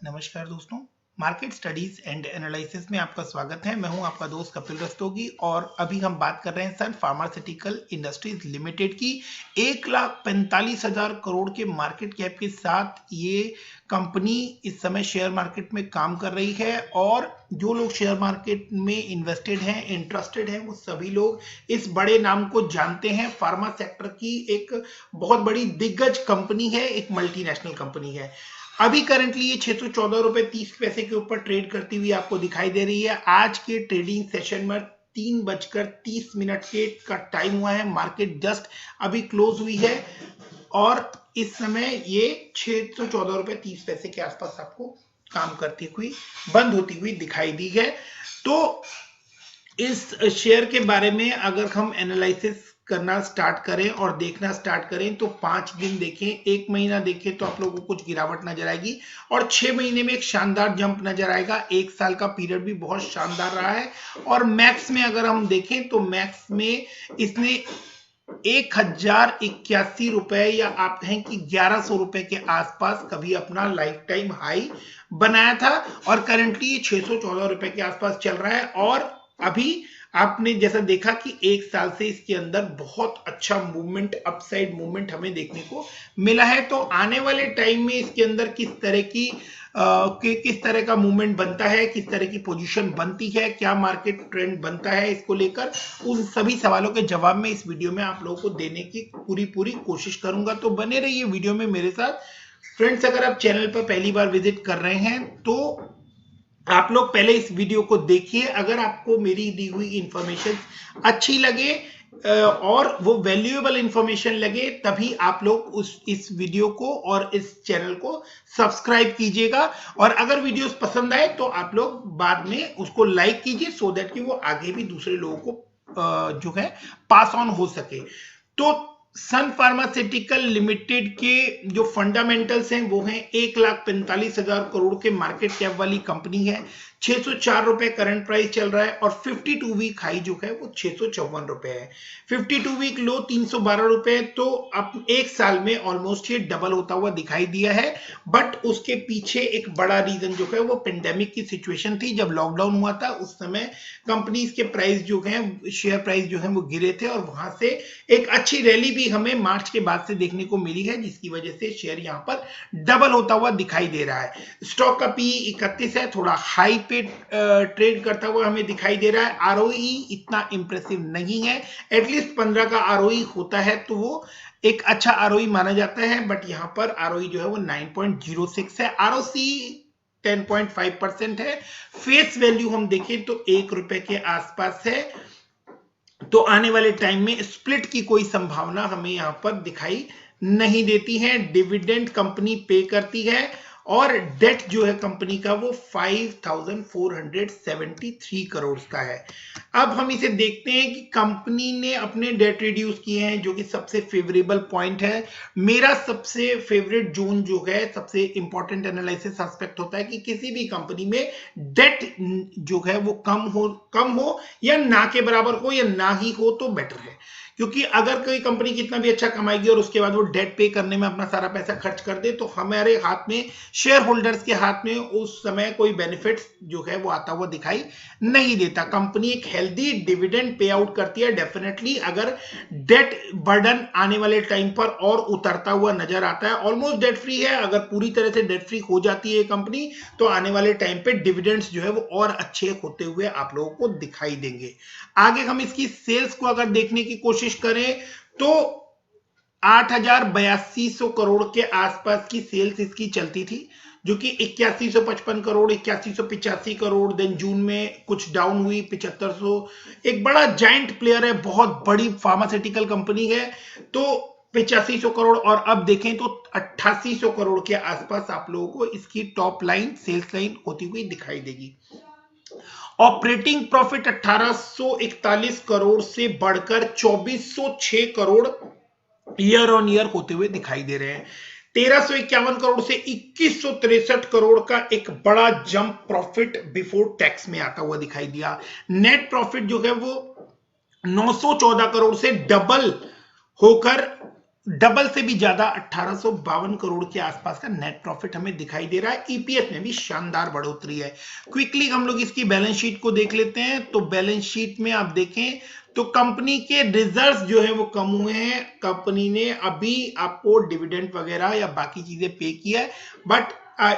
नमस्कार दोस्तों, market studies and analysis में आपका स्वागत है। मैं हूं आपका दोस्त कपिल रस्तोगी और अभी हम बात कर रहे हैं सन फार्मास्यूटिकल इंडस्ट्रीज लिमिटेड की। 1,45,000 करोड़ के मार्केट कैप के साथ ये कंपनी इस समय शेयर मार्केट में काम कर रही है और जो लोग शेयर मार्केट में इन्वेस्टेड हैं, इंटरेस्टेड हैं, वो सभी लोग इस बड़े नाम को जानते हैं। फार्मा सेक्टर की एक बहुत बड़ी दिग्गज कंपनी है, एक मल्टीनेशनल कंपनी है। अभी करंटली ये 614 रुपए 30 पैसे के ऊपर ट्रेड करती हुई आपको दिखाई दे रही है। आज के ट्रेडिंग सेशन में 3:30 के का टाइम हुआ है। मार्केट जस्ट अभी क्लोज हुई है और इस समय ये 614 रुपए 30 पैसे के आसपास आपको काम करती हुई बंद होती हुई दिखाई दी है। तो इस शेयर के बारे में अगर हम एनालिसिस करना स्टार्ट करें और देखना स्टार्ट करें तो 5 दिन देखें, 1 महीना देखें तो आप लोगों को कुछ गिरावट नजर आएगी और 6 महीने में एक शानदार जंप नजर आएगा। 1 साल का पीरियड भी बहुत शानदार रहा है और मैक्स में अगर हम देखें तो मैक्स में इसने 1,081 रुपए या आप कहें कि 1,100 रुपए के आसपास कभी अपना लाइफ टाइम हाई बनाया था और करंटली ये 614 रुपए के आसपास चल रहा है। और अभी आपने जैसा देखा कि 1 साल से इसके अंदर बहुत अच्छा मूवमेंट, अपसाइड मूवमेंट हमें देखने को मिला है। तो आने वाले टाइम में इसके अंदर किस तरह का मूवमेंट बनता है, किस तरह की पोजीशन बनती है, क्या मार्केट ट्रेंड बनता है, इसको लेकर उन सभी सवालों के जवाब में इस वीडियो में आप लोगों को देने की पूरी कोशिश करूंगा। तो बने रहिए वीडियो में मेरे साथ। फ्रेंड्स, अगर आप चैनल पर पहली बार विजिट कर रहे हैं तो आप लोग पहले इस वीडियो को देखिए। अगर आपको मेरी दी हुई इंफॉर्मेशन अच्छी लगे और वो वैल्यूएबल इंफॉर्मेशन लगे तभी आप लोग इस वीडियो को और इस चैनल को सब्सक्राइब कीजिएगा। और अगर वीडियोस पसंद आए तो आप लोग बाद में उसको लाइक कीजिए सो दैट कि वो आगे भी दूसरे लोगों को जो है पास ऑन हो सके। तो सन फार्मास्यूटिकल लिमिटेड के जो फंडामेंटल्स हैं वो हैं 1,45,000 करोड़ के मार्केट कैप वाली कंपनी है। 604 रुपए करंट प्राइस चल रहा है और 52 वीक हाई जो है वो 654 रुपए है। 52 वीक लो 312 रुपए। तो अब 1 साल में ऑलमोस्ट ये डबल होता हुआ दिखाई दिया है। बट उसके पीछे एक बड़ा रीजन जो है वो पेंडेमिक की सिचुएशन थी। जब लॉकडाउन हुआ था उस समय कंपनीज के प्राइस जो है, शेयर प्राइस जो है वो गिरे थे और वहां से एक अच्छी रैली भी हमें मार्च के बाद से देखने को मिली है, जिसकी वजह से शेयर यहां पर डबल होता हुआ दिखाई दे रहा है। स्टॉक का पी 31 है, थोड़ा हाई पे ट्रेड करता हुआ हमें दिखाई दे रहा है। आरओई इतना इंप्रेसिव नहीं है, एटलीस्ट 15 का आरओई होता है तो वो एक अच्छा आरओई माना जाता है। बट यहां पर आरओई जो है वो 9.06 है, आरओसी 10.5% है। फेस वैल्यू हम देखें तो 1 रुपए के आसपास है। तो आने वाले टाइम में स्प्लिट की कोई संभावना हमें यहां पर दिखाई नहीं देती है। डिविडेंड कंपनी पे करती है और डेट जो है कंपनी का वो 5,473 करोड़ का है। अब हम इसे देखते हैं कि कंपनी ने अपने डेट रिड्यूस किए हैं, जो कि सबसे फेवरेबल पॉइंट है। मेरा सबसे फेवरेट जोन जो है, सबसे इंपॉर्टेंट एनालिसिस एस्पेक्ट होता है कि किसी भी कंपनी में डेट जो है वो कम हो या ना के बराबर हो या ना ही हो तो बेटर है। क्योंकि अगर कोई कंपनी कितना भी अच्छा कमाएगी और उसके बाद वो डेट पे करने में अपना सारा पैसा खर्च कर दे तो हमारे हाथ में, शेयर होल्डर्स के हाथ में उस समय कोई बेनिफिट जो है वो आता हुआ दिखाई नहीं देता। कंपनी एक हेल्दी डिविडेंड पे आउट करती है। डेफिनेटली अगर डेट बर्डन आने वाले टाइम पर और उतरता हुआ नजर आता है, ऑलमोस्ट डेट फ्री है, अगर पूरी तरह से डेट फ्री हो जाती है कंपनी तो आने वाले टाइम पे डिविडेंड्स जो है वो और अच्छे होते हुए आप लोगों को दिखाई देंगे। आगे हम इसकी सेल्स को अगर देखने की कोशिश करें तो 8,82 करोड़ के आसपास की सेल्स इसकी चलती थी, जो कि 8155 करोड़, 8185 करोड़, देन जून में कुछ डाउन हुई 7500। एक बड़ा जाइंट प्लेयर है, बहुत बड़ी फार्मास्यूटिकल कंपनी है। तो 8500 करोड़ और अब देखें तो 8800 करोड़ के आसपास आप लोगों को इसकी टॉप लाइन, सेल्स लाइन होती हुई दिखाई देगी। ऑपरेटिंग प्रॉफिट 1841 करोड़ से बढ़कर 2406 करोड़ ईयर ऑन ईयर होते हुए दिखाई दे रहे हैं। 1351 करोड़ से 2163 करोड़ का एक बड़ा जंप प्रॉफिट बिफोर टैक्स में आता हुआ दिखाई दिया। नेट प्रॉफिट जो है वो 914 करोड़ से डबल होकर डबल से भी ज्यादा 1852 करोड़ के आसपास का नेट प्रॉफिट हमें दिखाई दे रहा है। ईपीएस में भी शानदार बढ़ोतरी है। क्विकली हम लोग इसकी बैलेंस शीट को देख लेते हैं। तो बैलेंस शीट में आप देखें तो कंपनी के रिजर्व्स जो है वो कम हुए हैं। कंपनी ने अभी आपको डिविडेंड वगैरह या बाकी चीजें पे किया है, बट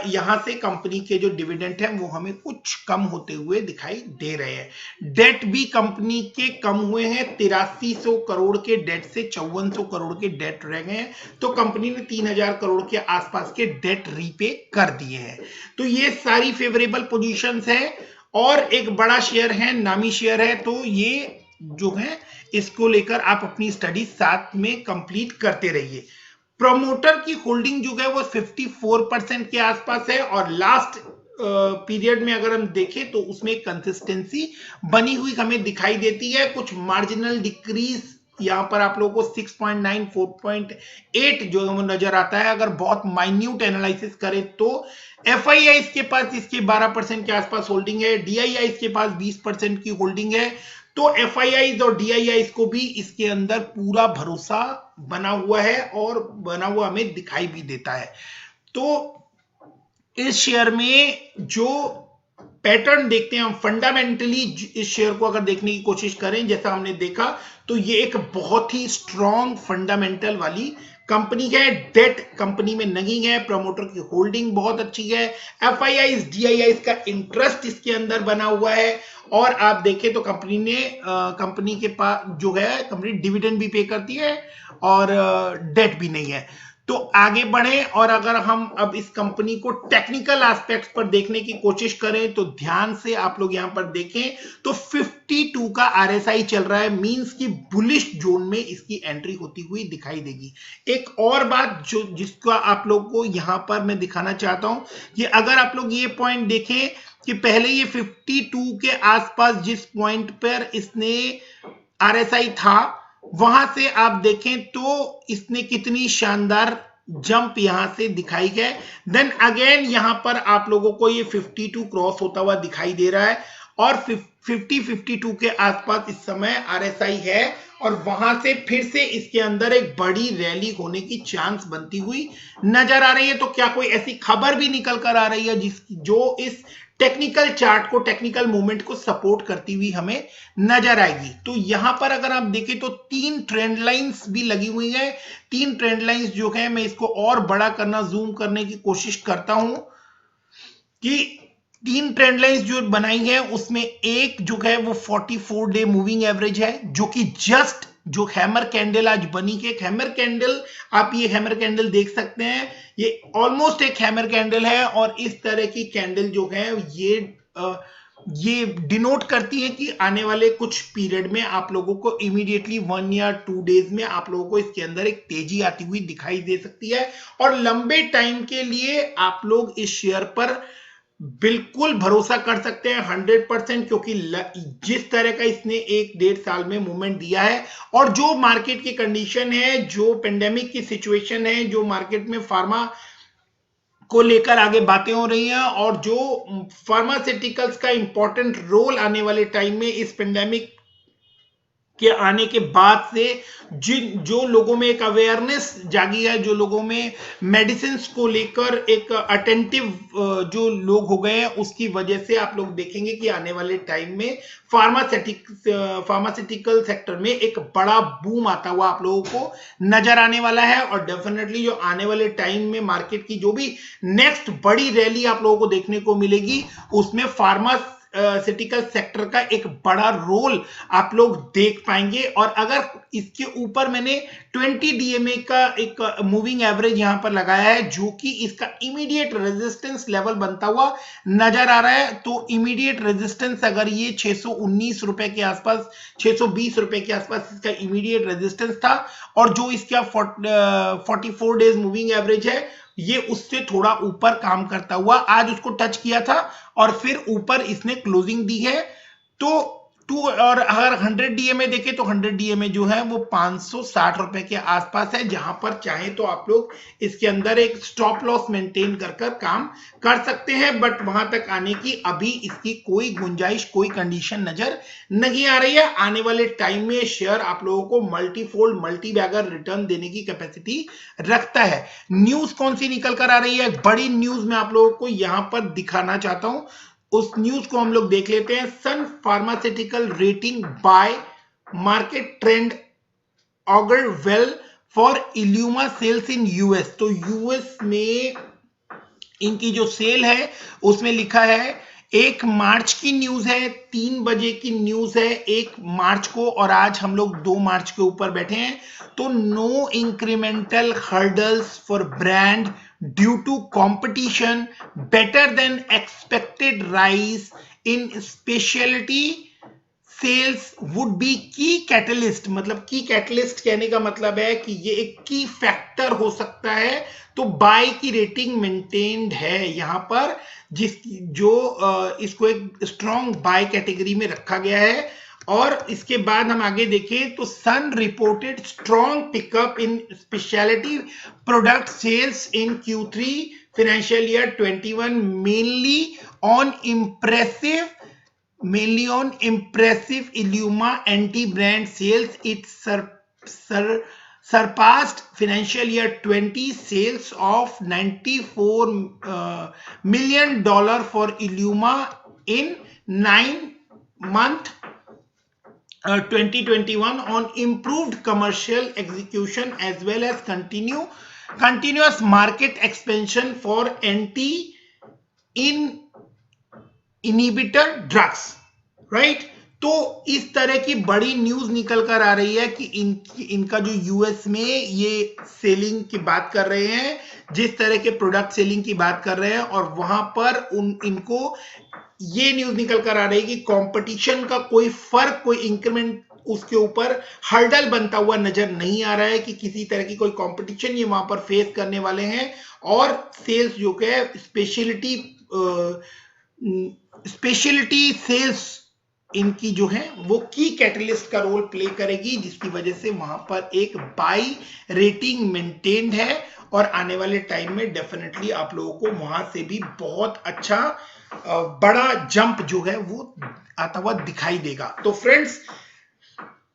यहां से कंपनी के जो डिविडेंड है वो हमें कुछ कम होते हुए दिखाई दे रहे हैं। डेट भी कंपनी के कम हुए हैं। 8300 करोड़ के डेट से 5400 करोड़ के डेट रह गए हैं। तो कंपनी ने 3000 करोड़ के आसपास के डेट रीपे कर दिए हैं। तो ये सारी फेवरेबल पोजीशंस है। और एक बड़ा शेयर है, नामी शेयर है, तो ये जो है इसको लेकर आप अपनी स्टडी साथ में कंप्लीट करते रहिए। प्रमोटर की होल्डिंग जो है वो 54% के आसपास है। और लास्ट पीरियड में अगर हम देखें तो उसमें कंसिस्टेंसी बनी हुई हमें दिखाई देती है। कुछ मार्जिनल डिक्रीज यहां पर आप लोगों को 6.9 4.8 जो है वो नजर आता है अगर बहुत माइन्यूट एनालिसिस करें तो। एफआईआई के पास इसके 12% के आसपास होल्डिंग है। डीआईआई के पास 20% की होल्डिंग है। तो एफआईआई और डीआईआई को भी इसके अंदर पूरा भरोसा बना हुआ है और बना हुआ हमें दिखाई भी देता है। तो इस शेयर में जो पैटर्न देखते हैं हम फंडामेंटली, इस शेयर को अगर देखने की कोशिश करें जैसा हमने देखा तो ये एक बहुत ही स्ट्रॉन्ग फंडामेंटल वाली कंपनी है। डेट कंपनी में नहीं है। प्रमोटर की होल्डिंग बहुत अच्छी है। एफआईआई डीआईआई का इंटरेस्ट इसके अंदर बना हुआ है। और आप देखें तो कंपनी ने कंपनी के पास जो है कंपनी डिविडेंड भी पे करती है और डेट भी नहीं है। तो आगे बढ़े और अगर हम अब इस कंपनी को टेक्निकल एस्पेक्ट्स पर देखने की कोशिश करें तो ध्यान से आप लोग यहां पर देखें तो 52 का आरएसआई चल रहा है। मींस की बुलिश जोन में इसकी एंट्री होती हुई दिखाई देगी। एक और बात जो जिसका आप लोग को यहां पर मैं दिखाना चाहता हूं कि अगर आप लोग ये पॉइंट देखें कि पहले ये 52 के आसपास जिस पॉइंट पर इसने आरएसआई था वहां से आप देखें तो इसने कितनी शानदार जंप यहां से दिखाई है। देन अगेन यहां पर आप लोगों को ये 52 क्रॉस होता हुआ दिखाई दे रहा है और 52 के आसपास इस समय आरएसआई है और वहां से फिर से इसके अंदर एक बड़ी रैली होने की चांस बनती हुई नजर आ रही है। तो क्या कोई ऐसी खबर भी निकल कर आ रही है जो इस टेक्निकल चार्ट को, टेक्निकल मूवमेंट को सपोर्ट करती हुई हमें नजर आएगी। तो यहां पर अगर आप देखें तो 3 ट्रेंड लाइंस भी लगी हुई है। 3 ट्रेंड लाइंस जो है मैं इसको और बड़ा करना, जूम करने की कोशिश करता हूं कि 3 ट्रेंड लाइंस जो बनाई है उसमें एक जो है वो 44 डे मूविंग एवरेज है जो कि जस्ट जो हैमर कैंडल आज बनी है। एक हैमर कैंडल, आप ये हैमर कैंडल देख सकते हैं, ये ऑलमोस्ट एक हैमर कैंडल है और इस तरह की कैंडल जो है ये डिनोट करती है कि आने वाले कुछ पीरियड में आप लोगों को इमीडिएटली 1 या 2 डेज में आप लोगों को इसके अंदर एक तेजी आती हुई दिखाई दे सकती है। और लंबे टाइम के लिए आप लोग इस शेयर पर बिल्कुल भरोसा कर सकते हैं 100%, क्योंकि जिस तरह का इसने 1-1.5 साल में मूवमेंट दिया है और जो मार्केट की कंडीशन है, जो पेंडेमिक की सिचुएशन है, जो मार्केट में फार्मा को लेकर आगे बातें हो रही हैं और जो फार्मास्यूटिकल्स का इंपॉर्टेंट रोल आने वाले टाइम में इस पेंडेमिक के आने के बाद से जो लोगों में एक अवेयरनेस जागी है, जो लोगों में मेडिसिन को लेकर एक अटेंटिव जो लोग हो गए हैं, उसकी वजह से आप लोग देखेंगे कि आने वाले टाइम में फार्मास्यूटिकल सेक्टर में एक बड़ा बूम आता हुआ आप लोगों को नजर आने वाला है। और डेफिनेटली जो आने वाले टाइम में मार्केट की जो भी नेक्स्ट बड़ी रैली आप लोगों को देखने को मिलेगी उसमें फार्मास्यूटिकल सेक्टर का एक बड़ा रोल आप लोग देख पाएंगे। और अगर इसके ऊपर मैंने 20 डीएमए का एक मूविंग एवरेज यहां पर लगाया है जो कि इसका इमीडिएट रेजिस्टेंस लेवल बनता हुआ नजर आ रहा है। तो इमीडिएट रेजिस्टेंस अगर ये 619 रुपए के आसपास, 620 रुपए के आसपास इसका इमीडिएट रेजिस्टेंस था और जो इसका 44 डेज मूविंग एवरेज है ये उससे थोड़ा ऊपर काम करता हुआ आज उसको टच किया था और फिर ऊपर इसने क्लोजिंग दी है। तो और अगर 100 डीएमए देखें तो 100 डीएमए जो है वो 560 रुपए के आसपास है, जहां पर चाहे तो आप लोग इसके अंदर एक स्टॉप लॉस मेंटेन कर काम कर सकते हैं, बट वहां तक आने की अभी इसकी कोई गुंजाइश, कोई कंडीशन नजर नहीं आ रही है। आने वाले टाइम में शेयर आप लोगों को मल्टीफोल्ड, मल्टी बैगर रिटर्न देने की कैपेसिटी रखता है। न्यूज कौन सी निकल कर आ रही है, बड़ी न्यूज मैं आप लोगों को यहां पर दिखाना चाहता हूं, उस न्यूज को हम लोग देख लेते हैं। Sun Pharmaceutical rating buy market trend augur well for Ilumya sales in US. तो यूएस में इनकी जो सेल है उसमें लिखा है, 1 मार्च की न्यूज है, 3 बजे की न्यूज है 1 मार्च को, और आज हम लोग 2 मार्च के ऊपर बैठे हैं। तो no incremental hurdles for brand due to competition, better than expected rise in speciality sales would be key catalyst. मतलब की कैटलिस्ट कहने का मतलब है कि ये एक की फैक्टर हो सकता है। तो बाय की रेटिंग मेंटेन्ड है यहां पर, इसको एक स्ट्रॉन्ग बाय कैटेगरी में रखा गया है। और इसके बाद हम आगे देखें तो Sun reported strong pickup in specialty product sales in Q3 financial year 21, mainly on impressive Illuma anti-brand sales. It surpassed financial year 20 sales of $94 million for Illuma in 9-month 2021 on improved commercial execution as well as continuous market expansion for inhibitor drugs, right. तो इस तरह की बड़ी news निकल कर आ रही है कि इनका जो यूएस में ये सेलिंग की बात कर रहे हैं, जिस तरह के प्रोडक्ट सेलिंग की बात कर रहे हैं, और वहां पर इनको ये न्यूज निकल कर आ रही है कि कंपटीशन का कोई फर्क, कोई इंक्रीमेंट उसके ऊपर हर्डल बनता हुआ नजर नहीं आ रहा है, कि किसी तरह की कोई कंपटीशन ये वहां पर फेस करने वाले हैं। और सेल्स जो है स्पेशलिटी सेल्स इनकी जो है वो की कैटलिस्ट का रोल प्ले करेगी, जिसकी वजह से वहां पर एक बाई रेटिंग मेंटेन्ड है। और आने वाले टाइम में डेफिनेटली आप लोगों को वहां से भी बहुत अच्छा बड़ा जंप जो है वो आता हुआ दिखाई देगा। तो फ्रेंड्स,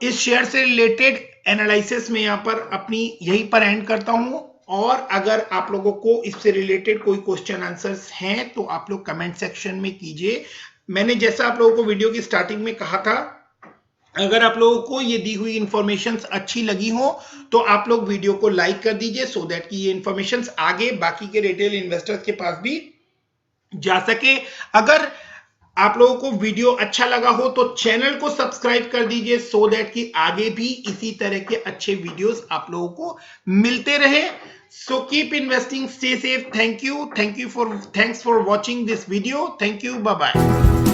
इस शेयर से रिलेटेड एनालिसिस में यहां पर अपनी यहीं पर एंड करता हूं। और अगर आप लोगों को इससे रिलेटेड कोई क्वेश्चन आंसर्स हैं तो आप लोग कमेंट सेक्शन में कीजिए। मैंने जैसा आप लोगों को वीडियो की स्टार्टिंग में कहा था, अगर आप लोगों को ये दी हुई इंफॉर्मेशन अच्छी लगी हो तो आप लोग वीडियो को लाइक कर दीजिए, सो दैट कि ये इंफॉर्मेशन आगे बाकी के रिटेल इन्वेस्टर्स के पास भी जा सके। अगर आप लोगों को वीडियो अच्छा लगा हो तो चैनल को सब्सक्राइब कर दीजिए, सो दैट कि आगे भी इसी तरह के अच्छे वीडियोस आप लोगों को मिलते रहे। So keep investing, stay safe, thanks for watching this video, thank you, bye bye.